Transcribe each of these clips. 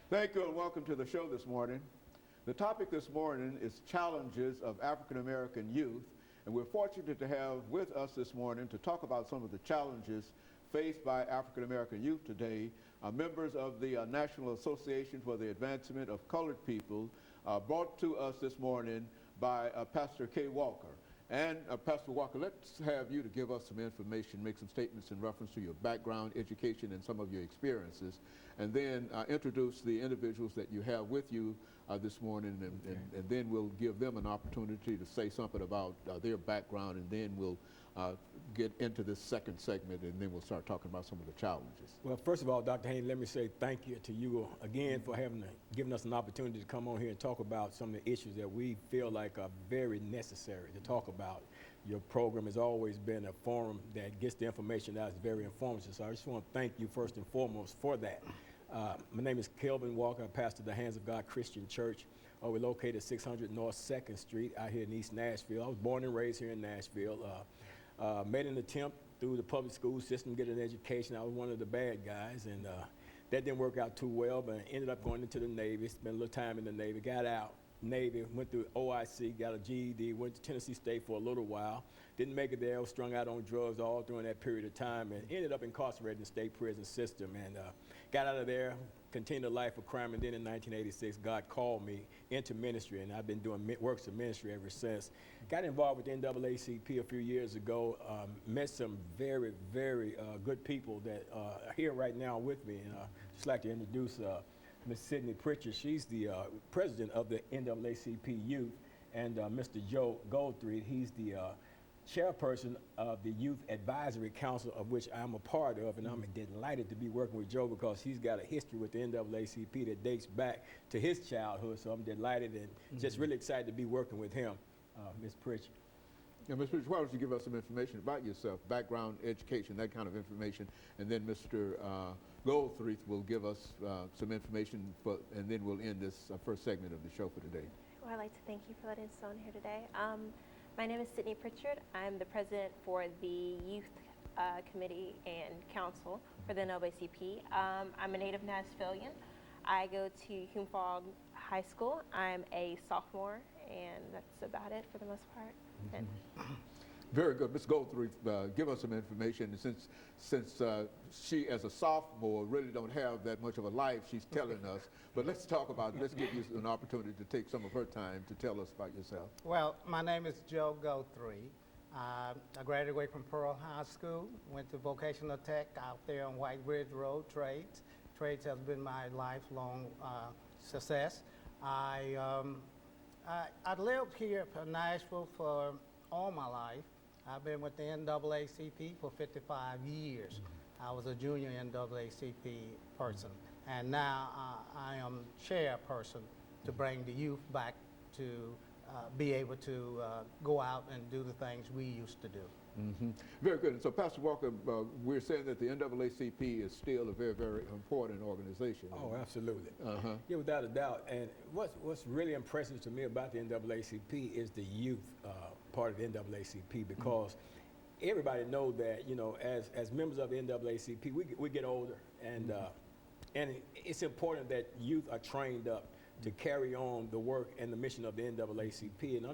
Thank you and welcome to the show this morning. The topic this morning is challenges of African American youth, and we're fortunate to have with us this morning to talk about some of the challenges faced by African American youth today, members of the National Association for the Advancement of Colored People, brought to us this morning by Pastor Kay Walker. And Pastor Walker, let's have you to give us some information, make some statements in reference to your background, education, and some of your experiences, and then introduce the individuals that you have with you this morning, and then we'll give them an opportunity to say something about their background, and then we'll get into this second segment, and then we'll start talking about some of the challenges. Well, first of all, Dr. Haynes, let me say thank you to you again for giving us an opportunity to come on here and talk about some of the issues that we feel like are very necessary to talk about. Your program has always been a forum that gets the information that is very informative, so I just want to thank you first and foremost for that. My name is Kelvin Walker. I pastor the Hands of God Christian Church. We're located at 600 North 2nd Street out here in East Nashville. I was born and raised here in Nashville. Made an attempt through the public school system to get an education. I was one of the bad guys, and that didn't work out too well, but I ended up going into the Navy, spent a little time in the Navy, got out, Navy, went through OIC, got a GED, went to Tennessee State for a little while, didn't make it there, was strung out on drugs all during that period of time, and ended up incarcerated in the state prison system, and got out of there, continued a life of crime, and then in 1986, God called me into ministry, and I've been doing works of ministry ever since. Got involved with the NAACP a few years ago, met some very, very good people that are here right now with me, and just like to introduce Ms. Sydney Pritchard. She's the president of the NAACP Youth, and Mr. Joe Goldthread, he's the chairperson of the Youth Advisory Council, of which I'm a part of, and I'm delighted to be working with Joe because he's got a history with the NAACP that dates back to his childhood, so I'm delighted and just really excited to be working with him, Ms. Pritchard. Now, Ms. Pritchard, why don't you give us some information about yourself, background, education, that kind of information, and then Mr. Goldthread will give us some information, and then we'll end this first segment of the show for today. Well, I'd like to thank you for letting us on here today. My name is Sydney Pritchard. I'm the president for the Youth Committee and Council for the NAACP. I'm a native Nashvilleian. I go to Hume-Fogg High School. I'm a sophomore, and that's about it for the most part. Very good. Ms. Goldthread, give us some information. Since she, as a sophomore, really don't have that much of a life, she's telling us. But let's talk about it. Let's give you an opportunity to take some of her time to tell us about yourself. Well, my name is Joe Goldthread. I graduated from Pearl High School, went to vocational tech out there on White Ridge Road, trades. Trades has been my lifelong success. I lived here in Nashville for all my life. I've been with the NAACP for 55 years. I was a junior NAACP person, and now I am chairperson to bring the youth back to be able to go out and do the things we used to do. Very good. And so, Pastor Walker, we're saying that the NAACP is still a very, very important organization. Oh, absolutely. Yeah, without a doubt. And what's really impressive to me about the NAACP is the youth part of the NAACP, because everybody knows that, you know, as members of the NAACP, we get older, and it's important that youth are trained up to carry on the work and the mission of the NAACP. And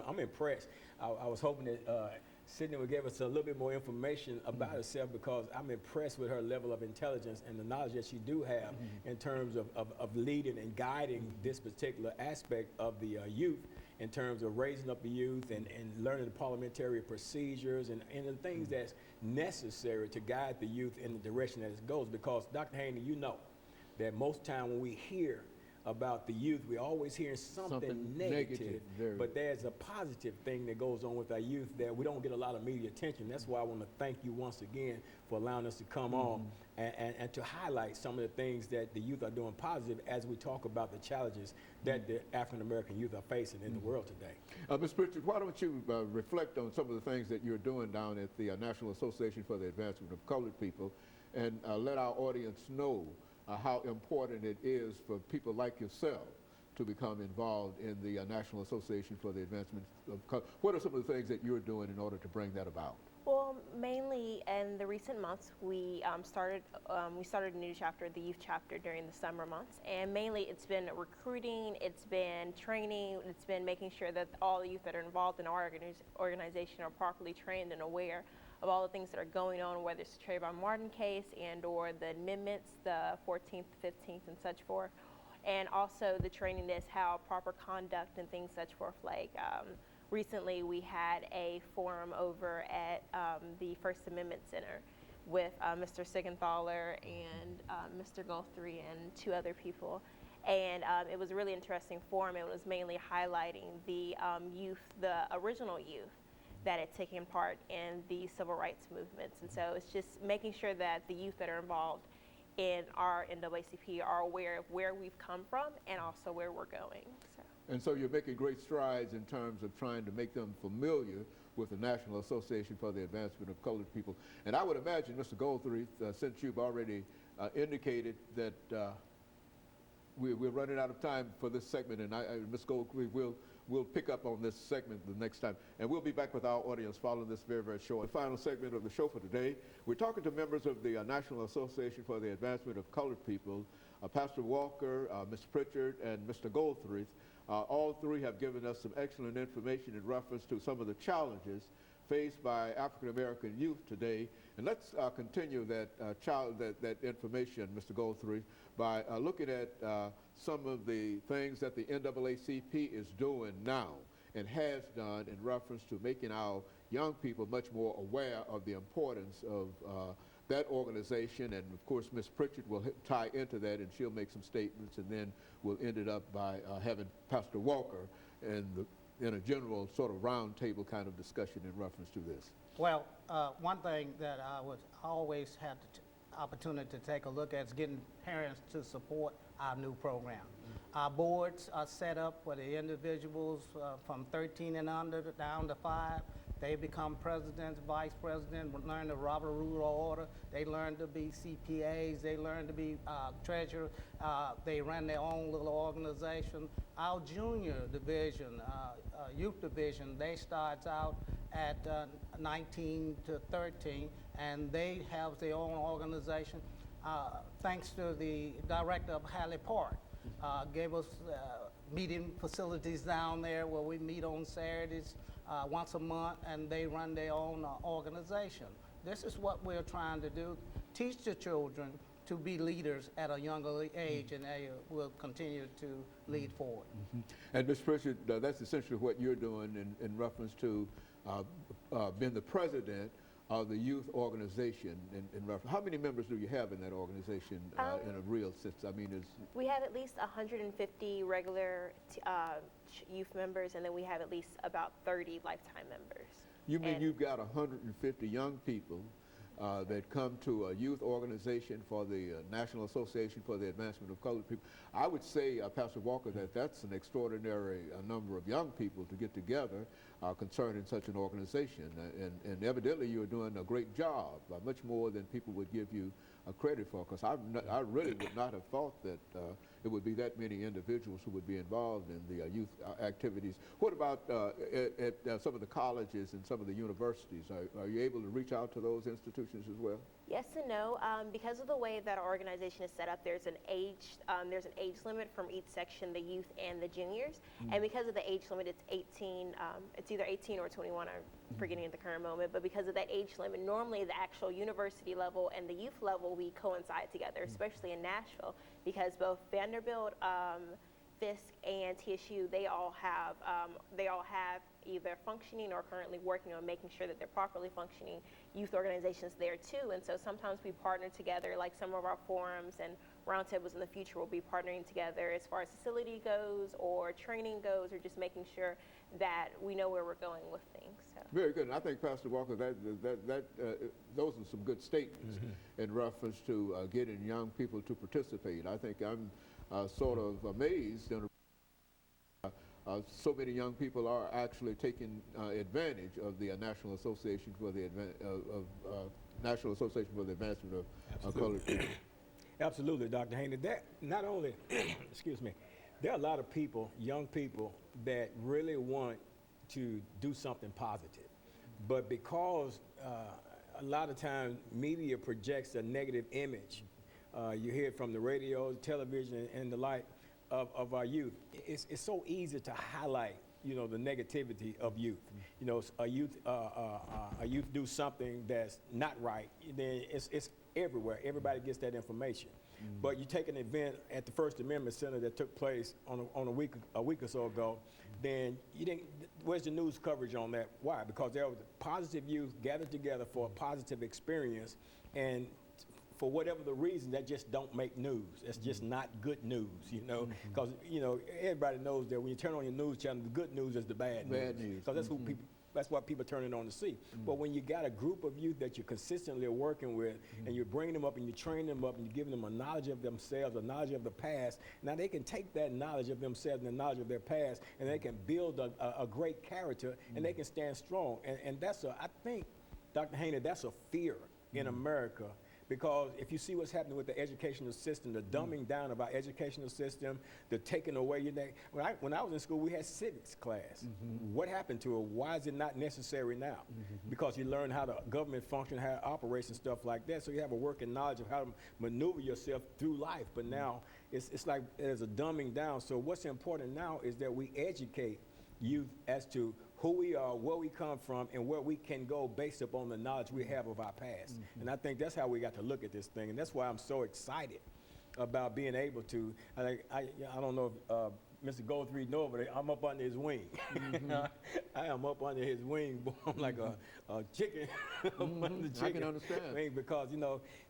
I'm impressed. I was hoping that Sydney would give us a little bit more information about herself, because I'm impressed with her level of intelligence and the knowledge that she do have in terms of leading and guiding this particular aspect of the youth, in terms of raising up the youth and learning the parliamentary procedures and the things that's necessary to guide the youth in the direction that it goes. Because, Dr. Haney, you know that most time when we hear about the youth, we're always hearing something negative, but there's a positive thing that goes on with our youth that we don't get a lot of media attention. That's why I want to thank you once again for allowing us to come on and to highlight some of the things that the youth are doing positive as we talk about the challenges that the African American youth are facing in the world today. Ms. Pritchard, why don't you reflect on some of the things that you're doing down at the National Association for the Advancement of Colored People, and let our audience know how important it is for people like yourself to become involved in the National Association for the Advancement of Color. What are some of the things that you're doing in order to bring that about? Well, mainly, and the recent months, we started a new chapter, the youth chapter, during the summer months, and mainly it's been recruiting, it's been training, it's been making sure that all the youth that are involved in our organization are properly trained and aware of all the things that are going on, whether it's the Trayvon Martin case and or the amendments, the 14th, 15th, and such forth, and also the training is how proper conduct and things such forth, like recently we had a forum over at the First Amendment Center with Mr. Siegenthaler and Mr. Guthrie and 2 other people. And it was a really interesting forum. It was mainly highlighting the youth, the original youth that had taken part in the civil rights movements. And so it's just making sure that the youth that are involved in our NAACP are aware of where we've come from and also where we're going. So. And so you're making great strides in terms of trying to make them familiar with the National Association for the Advancement of Colored People. And I would imagine, Mr. Goldthreath, since you've already indicated that we're running out of time for this segment, and Ms. Goldthreath, we'll pick up on this segment the next time. And we'll be back with our audience following this very, very short. The final segment of the show for today, we're talking to members of the National Association for the Advancement of Colored People, Pastor Walker, Ms. Pritchard, and Mr. Goldthreath. All 3 have given us some excellent information in reference to some of the challenges faced by African American youth today. And let's continue that information, Mr. Goldthreath, by looking at some of the things that the NAACP is doing now and has done in reference to making our young people much more aware of the importance of that organization. And of course, Ms. Pritchard will tie into that, and she'll make some statements, and then we'll end it up by having Pastor Walker in a general sort of roundtable kind of discussion in reference to this. Well, one thing that I would always have the opportunity to take a look at is getting parents to support our new program. Our boards are set up for the individuals from 13 and under down to 5. They become presidents, vice presidents, learn the Robert Rule of Order. They learn to be CPAs. They learn to be treasurers. They run their own little organization. Our junior division, youth division, they start out at 19 to 13, and they have their own organization. Thanks to the director of Halley Park, gave us meeting facilities down there where we meet on Saturdays once a month, and they run their own organization. This is what we're trying to do, teach the children to be leaders at a younger age, and they will continue to lead forward. And Ms. Pritchard, that's essentially what you're doing in reference to being the president of the youth organization. How many members do you have in that organization in a real sense? I mean, we have at least 150 regular youth members, and then we have at least about 30 lifetime members. You mean you've got 150 young people that come to a youth organization for the National Association for the Advancement of Colored People? I would say, Pastor Walker, that that's an extraordinary number of young people to get together concerning such an organization. And evidently you're doing a great job, much more than people would give you credit for, because I really would not have thought that it would be that many individuals who would be involved in the youth activities. What about at some of the colleges and some of the universities? Are you able to reach out to those institutions as well? Yes and no. Because of the way that our organization is set up, there's an age limit from each section, the youth and the juniors. And because of the age limit, it's 18. It's either 18 or 21. I'm forgetting at the current moment. But because of that age limit, normally the actual university level and the youth level, we coincide together, especially in Nashville, because both Vanderbilt, Fisk, and TSU, they all have either functioning or currently working on making sure that they're properly functioning youth organizations there too. And so sometimes we partner together, like some of our forums and roundtables in the future will be partnering together as far as facility goes or training goes, or just making sure that we know where we're going with things. So. Very good. And I think, Pastor Walker, those are some good statements in reference to getting young people to participate. I think I'm sort of amazed so many young people are actually taking advantage of the National Association for the National Association for the Advancement of Colored People. Absolutely, Dr. Haney. That not only, excuse me, there are a lot of people, young people, that really want to do something positive, but because a lot of times media projects a negative image. You hear it from the radio, television, and the like of our youth. It's so easy to highlight, the negativity of youth. A youth do something that's not right, then it's everywhere. Everybody gets that information. But you take an event at the First Amendment Center that took place on a week or so ago, then where's the news coverage on that? Why? Because there was positive youth gathered together for a positive experience, and for whatever the reason, that just don't make news. That's just not good news, because everybody knows that when you turn on your news channel, the good news is the bad news. Bad news. Because that's what people turn it on to see. But when you got a group of youth that you're consistently working with, and you're bringing them up and you train them up and you're giving them a knowledge of themselves, a knowledge of the past, now they can take that knowledge of themselves and the knowledge of their past, and they can build a great character, and they can stand strong. And that's I think, Dr. Haney, that's a fear in America. Because if you see what's happening with the educational system, the dumbing down of our educational system, the taking away your name. When I was in school, we had civics class. What happened to it? Why is it not necessary now? Because you learn how the government function, how it operates and stuff like that. So you have a working knowledge of how to maneuver yourself through life. But now it's like there's a dumbing down. So what's important now is that we educate youth as to who we are, where we come from, and where we can go based upon the knowledge we have of our past. And I think that's how we got to look at this thing. And that's why I'm so excited about being able to, I don't know if Mr. Goldthread knows, but I'm up under his wing. I am up under his wing, boy. I'm like a chicken up under the chicken I can understand. wing because,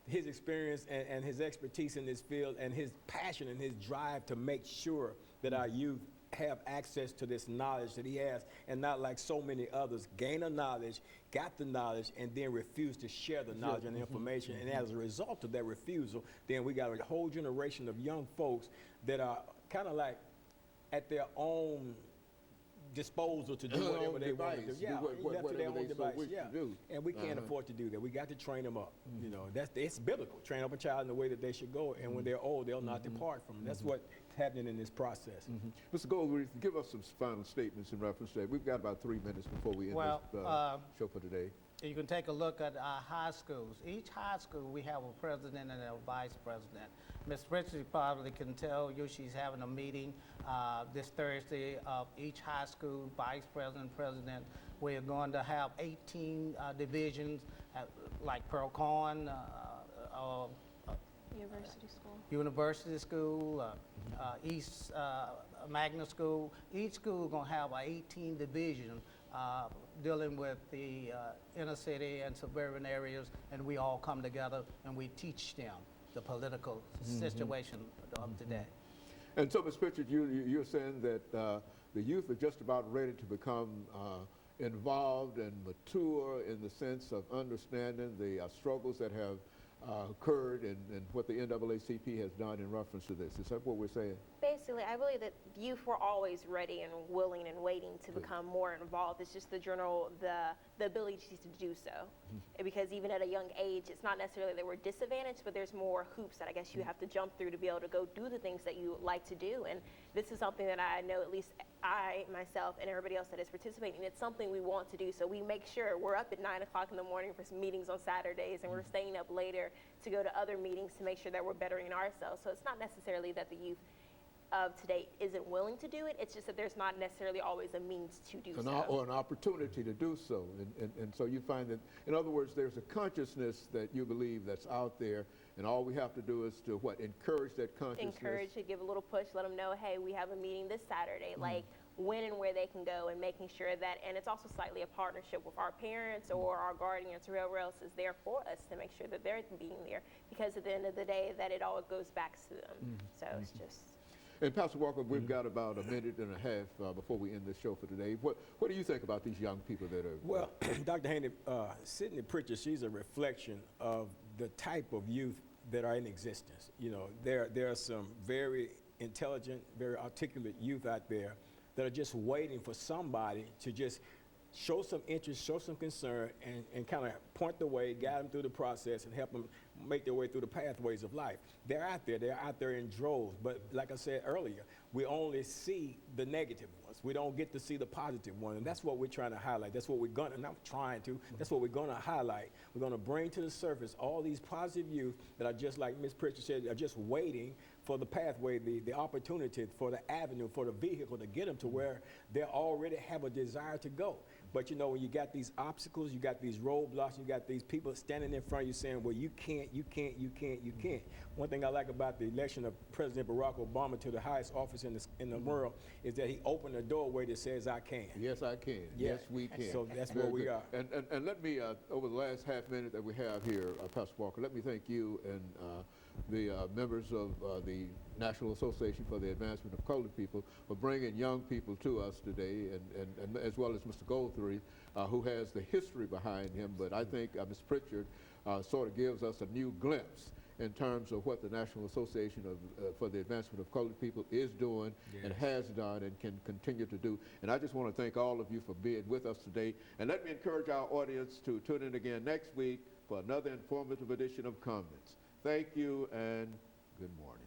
his experience and his expertise in this field and his passion and his drive to make sure that our youth have access to this knowledge that he has, and not like so many others gain a knowledge, got the knowledge, and then refuse to share the knowledge and the information. And as a result of that refusal, then we got a whole generation of young folks that are kind of like at their own disposal to do whatever they want to do. Yeah, left to their own device. Yeah, and we can't afford to do that. We got to train them up. It's biblical. Train up a child in the way that they should go, and when they're old, they'll not depart from it. That's what's happening in this process. Mr. Goldthread, give us some final statements in reference to that. We've got about 3 minutes before we end this show for today. You can take a look at our high schools. Each high school, we have a president and a vice president. Ms. Richards probably can tell you she's having a meeting this Thursday of each high school vice president, president. We're going to have 18 divisions like Pearl Cohn, University School, East Magna School. Each school is going to have an 18 division dealing with the inner city and suburban areas, and we all come together and we teach them the political situation of today. And so, Ms. Pritchard, you're saying that the youth are just about ready to become involved and mature in the sense of understanding the struggles that have occurred and what the NAACP has done in reference to this. Is that what we're saying? Basically, I believe that youth were always ready and willing and waiting to become more involved. It's just the ability to do so. Because even at a young age, it's not necessarily that we're disadvantaged, but there's more hoops that I guess you have to jump through to be able to go do the things that you like to do. And this is something that I know at least I, myself, and everybody else that is participating, it's something we want to do. So we make sure we're up at 9 o'clock in the morning for some meetings on Saturdays, and we're staying up later to go to other meetings to make sure that we're bettering ourselves. So it's not necessarily that the youth of today isn't willing to do it. It's just that there's not necessarily always a means to do so. Or an opportunity to do so. And so you find that, in other words, there's a consciousness that you believe that's out there, and all we have to do is to, encourage that consciousness? Encourage to give a little push, let them know, hey, we have a meeting this Saturday, like when and where they can go, and making sure that, and it's also slightly a partnership with our parents or our guardians or whoever else is there for us to make sure that they're being there, because at the end of the day, that it all goes back to them. So it's just... And Pastor Walker, we've got about a minute and a half before we end this show for today. What do you think about these young people that are... Well, Dr. Haney, Sidney Pritchard, she's a reflection of the type of youth that are in existence. There are some very intelligent, very articulate youth out there that are just waiting for somebody to just show some interest, show some concern, and kind of point the way, guide them through the process, and help them make their way through the pathways of life. They're out there in droves. But like I said earlier, we only see the negative ones. We don't get to see the positive one, and that's what we're trying to highlight. That's what we're going to, not trying to, that's what we're going to highlight. We're going to bring to the surface all these positive youth that are just like Ms. Pritchard said, are just waiting for the pathway, the opportunity, for the avenue, for the vehicle to get them to where they already have a desire to go. But you know, when you got these obstacles, you got these roadblocks, you got these people standing in front of you saying, well, you can't, you can't, you can't, you can't. One thing I like about the election of President Barack Obama to the highest office in the world is that he opened a doorway that says, I can. Yes, I can. Yeah. Yes, we can. So that's Very where we good. are. And let me, over the last half minute that we have here, Pastor Walker, let me thank you and the members of the National Association for the Advancement of Colored People for bringing young people to us today, and as well as Mr. Goldthry, who has the history behind him. But I think Ms. Pritchard sort of gives us a new glimpse in terms of what the National Association for the Advancement of Colored People is doing and has done and can continue to do. And I just want to thank all of you for being with us today. And let me encourage our audience to tune in again next week for another informative edition of Comments. Thank you and good morning.